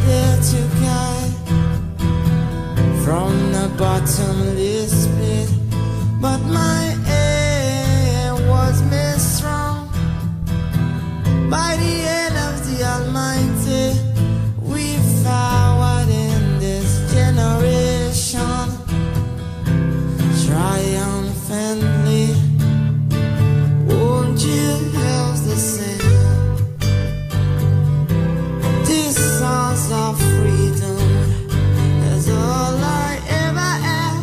there to guide from the bottomless pit, but my aim was made strong by the hand of the Almighty. We forward in this generation triumphantly. Won't you help the sing these songs of freedom? That's all I ever had.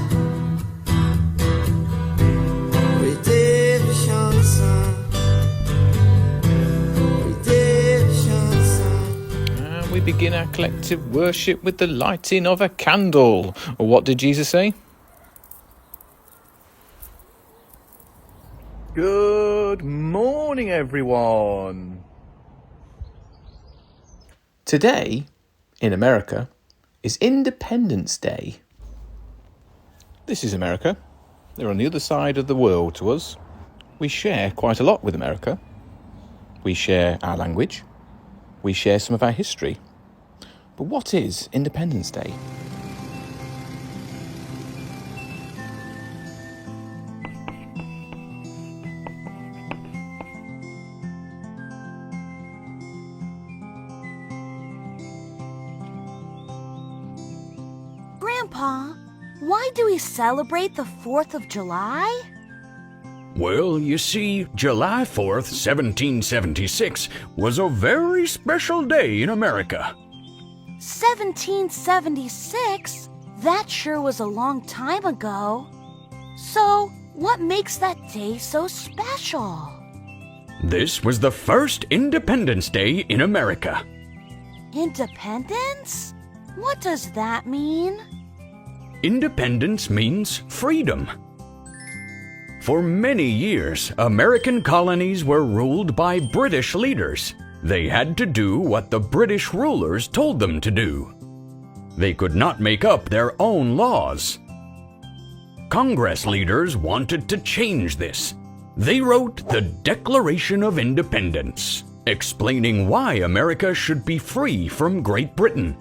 Redemption song, redemption song. And we begin our collective worship with the lighting of a candle. Or what did Jesus say? Good morning, everyone. Today, in America, is Independence Day. This is America. They're on the other side of the world to us. We share quite a lot with America. We share our language. We share some of our history. But what is Independence Day? Grandpa, why do we celebrate the 4th of July? Well, you see, July 4th, 1776 was a very special day in America. 1776? That sure was a long time ago. So, what makes that day so special? This was the first Independence Day in America. Independence? What does that mean? Independence means freedom. For many years, American colonies were ruled by British leaders. They had to do what the British rulers told them to do. They could not make up their own laws. Congress leaders wanted to change this. They wrote the Declaration of Independence, explaining why America should be free from Great Britain.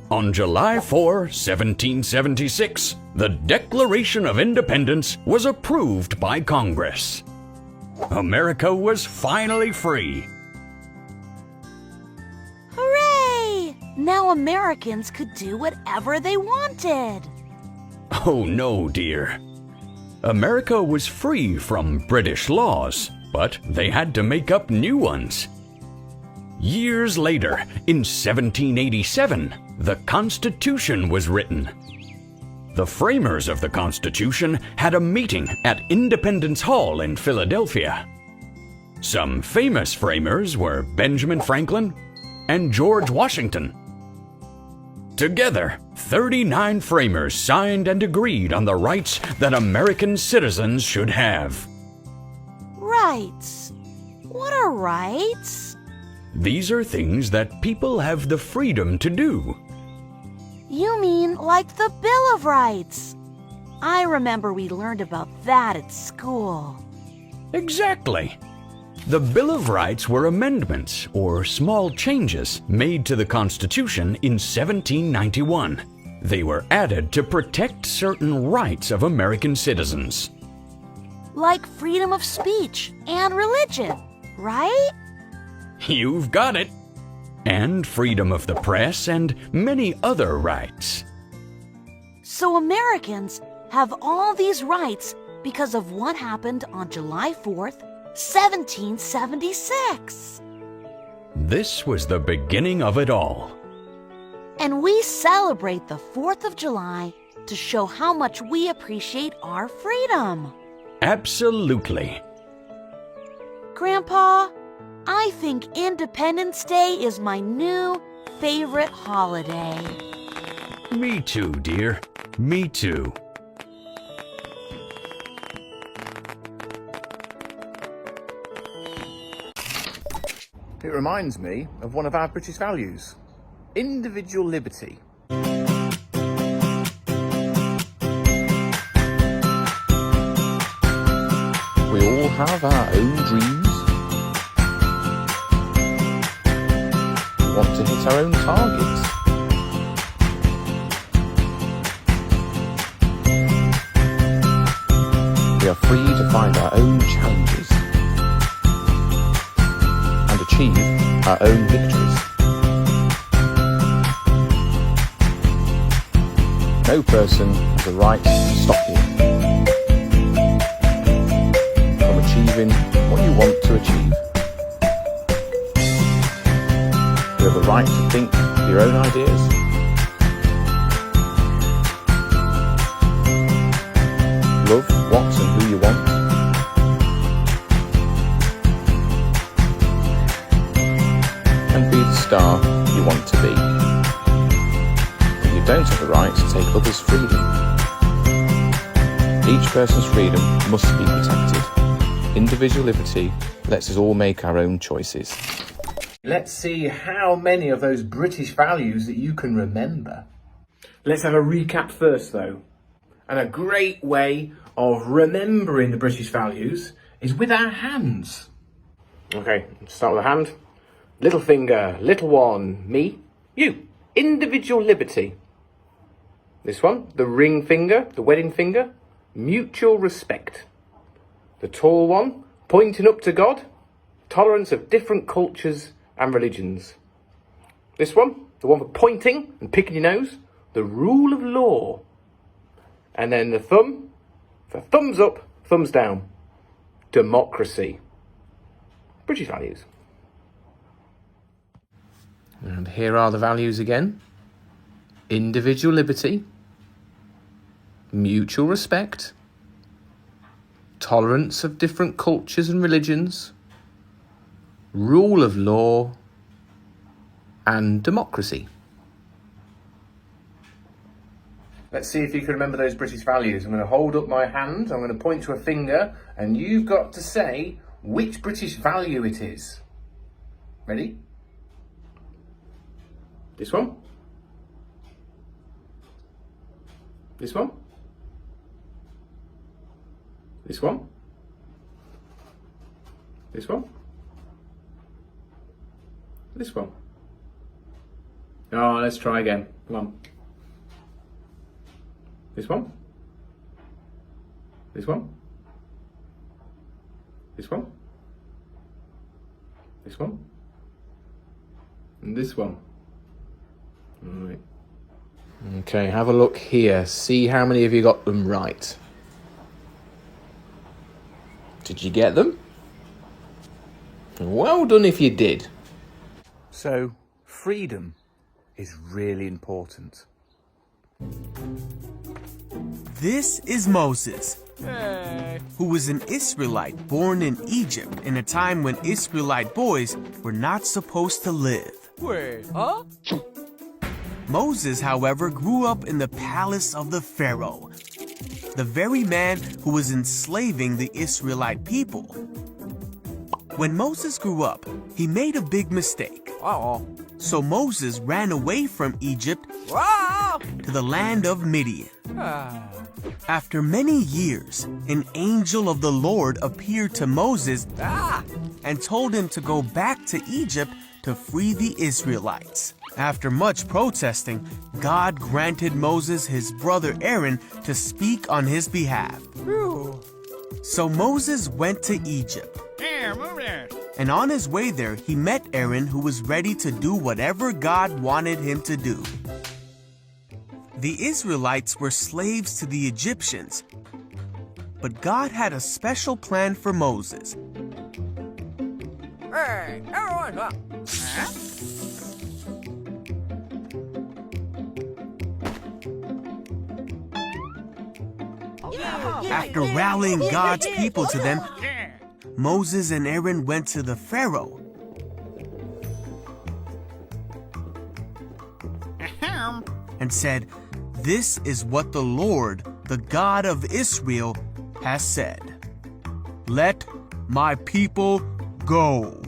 On July 4, 1776, the Declaration of Independence was approved by Congress. America was finally free. Hooray! Now Americans could do whatever they wanted. Oh no, dear. America was free from British laws, but they had to make up new ones. Years later, in 1787, the Constitution was written. The framers of the Constitution had a meeting at Independence Hall in Philadelphia. Some famous framers were Benjamin Franklin and George Washington. Together, 39 framers signed and agreed on the rights that American citizens should have. Rights? What are rights? These are things that people have the freedom to do. You mean like the Bill of Rights? I remember we learned about that at school. Exactly. The Bill of Rights were amendments or small changes made to the Constitution in 1791. They were added to protect certain rights of American citizens. Like freedom of speech and religion, right? You've got it. And freedom of the press and many other rights. So Americans have all these rights because of what happened on July 4th, 1776. This was the beginning of it all. And we celebrate the 4th of July to show how much we appreciate our freedom. Absolutely. Grandpa, I think Independence Day is my new favorite holiday. Me too, dear. Me too. It reminds me of one of our British values, individual liberty. We all have our own dreams. want to hit our own targets. We are free to find our own challenges and achieve our own victories. No person has a right to stop you from achieving what you want to achieve. You have the right to think your own ideas. Love what and who you want. And be the star you want to be. But you don't have the right to take others' freedom. Each person's freedom must be protected. Individual liberty lets us all make our own choices. Let's see how many of those British values that you can remember. Let's have a recap first though. And a great way of remembering the British values is with our hands. Okay, let's start with a hand. Little finger, little one, me, you. Individual liberty. This one, the ring finger, the wedding finger, mutual respect. The tall one, pointing up to God, tolerance of different cultures and religions. This one, the one for pointing and picking your nose, the rule of law. And then the thumb, for thumbs up, thumbs down, democracy. British values. And here are the values again. Individual liberty, mutual respect, tolerance of different cultures and religions, rule of law, and democracy. Let's see if you can remember those British values. I'm going to hold up my hand, I'm going to point to a finger, and you've got to say which British value it is. Ready? This one? This one? This one? This one? This one? Oh, let's try again. Come on. This one? This one? This one? This one? And this one. All right. Okay, have a look here. See how many of you got them right. Did you get them? Well done if you did. So, freedom is really important. This is Moses, who was an Israelite born in Egypt in a time when Israelite boys were not supposed to live. Wait, huh? Moses, however, grew up in the palace of the Pharaoh, the very man who was enslaving the Israelite people. When Moses grew up, he made a big mistake. Uh-oh. So Moses ran away from Egypt Wow! to the land of Midian. Ah. After many years, an angel of the Lord appeared to Moses and told him to go back to Egypt to free the Israelites. After much protesting, God granted Moses his brother Aaron to speak on his behalf. Phew. So Moses went to Egypt. Here, move there. And on his way there, he met Aaron, who was ready to do whatever God wanted him to do. The Israelites were slaves to the Egyptians, but God had a special plan for Moses. Hey, everyone, huh? After rallying God's people to them, Moses and Aaron went to the Pharaoh. And said, "This is what the Lord, the God of Israel, has said. Let my people go."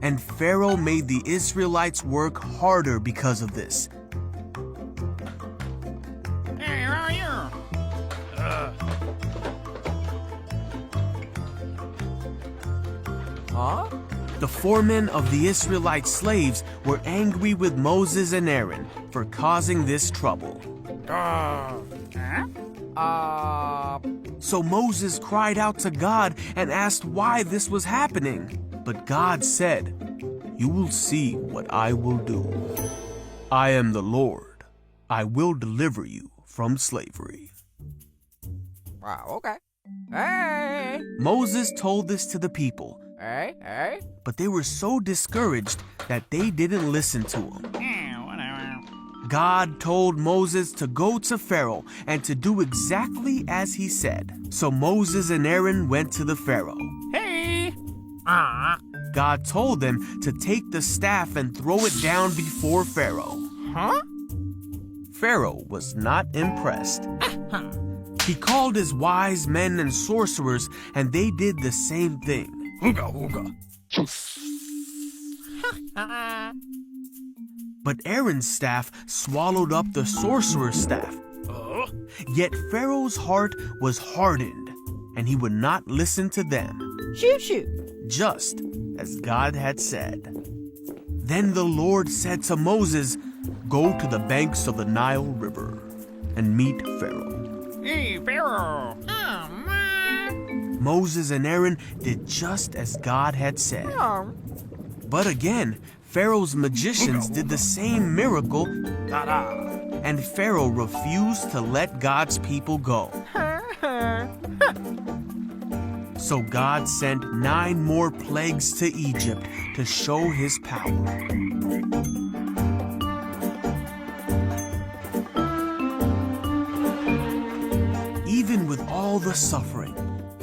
And Pharaoh made the Israelites work harder because of this. Hey, where are you? The foremen of the Israelite slaves were angry with Moses and Aaron for causing this trouble. So Moses cried out to God and asked why this was happening. But God said, "You will see what I will do. I am the Lord. I will deliver you from slavery." Wow, okay. Hey! Moses told this to the people, Hey! but they were so discouraged that they didn't listen to him. Yeah, whatever. God told Moses to go to Pharaoh and to do exactly as he said. So Moses and Aaron went to the Pharaoh. Hey! God told them to take the staff and throw it down before Pharaoh. Huh? Pharaoh was not impressed. He called his wise men and sorcerers, and they did the same thing. Hooga, hooga. But Aaron's staff swallowed up the sorcerer's staff. Yet Pharaoh's heart was hardened, and he would not listen to them. Shoot. Just as God had said. Then the Lord said to Moses, "Go to the banks of the Nile River and meet Pharaoh." Hey, Pharaoh. Oh, man. Moses and Aaron did just as God had said. Oh. But again, Pharaoh's magicians did the same miracle, and Pharaoh refused to let God's people go. So God sent 9 more plagues to Egypt to show his power. Even with all the suffering,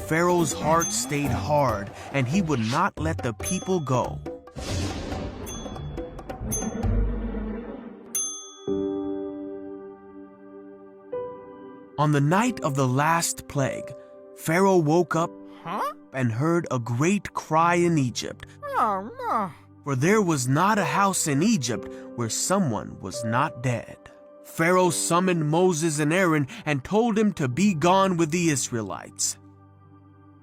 Pharaoh's heart stayed hard, and he would not let the people go. On the night of the last plague, Pharaoh woke up and heard a great cry in Egypt, Oh, no. for there was not a house in Egypt where someone was not dead. Pharaoh summoned Moses and Aaron and told them to be gone with the Israelites.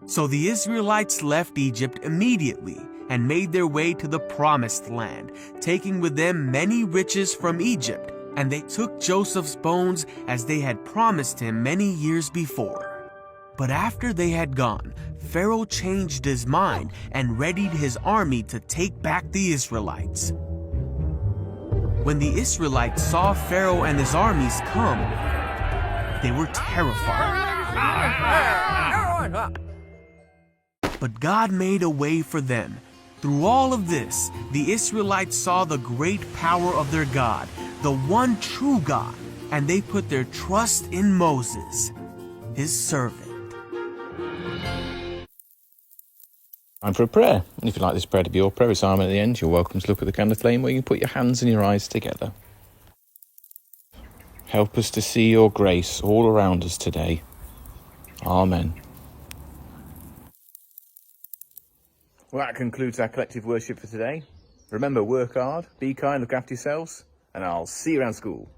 So the Israelites left Egypt immediately and made their way to the Promised Land, taking with them many riches from Egypt, and they took Joseph's bones as they had promised him many years before. But after they had gone, Pharaoh changed his mind and readied his army to take back the Israelites. When the Israelites saw Pharaoh and his armies come, they were terrified. But God made a way for them. Through all of this, the Israelites saw the great power of their God, the one true God, and they put their trust in Moses, his servant. Time for a prayer. And if you'd like this prayer to be your prayer assignment at the end, you're welcome to look at the candle flame where you can put your hands and your eyes together. Help us to see your grace all around us today. Amen. Well, that concludes our collective worship for today. Remember, work hard, be kind, look after yourselves, and I'll see you around school.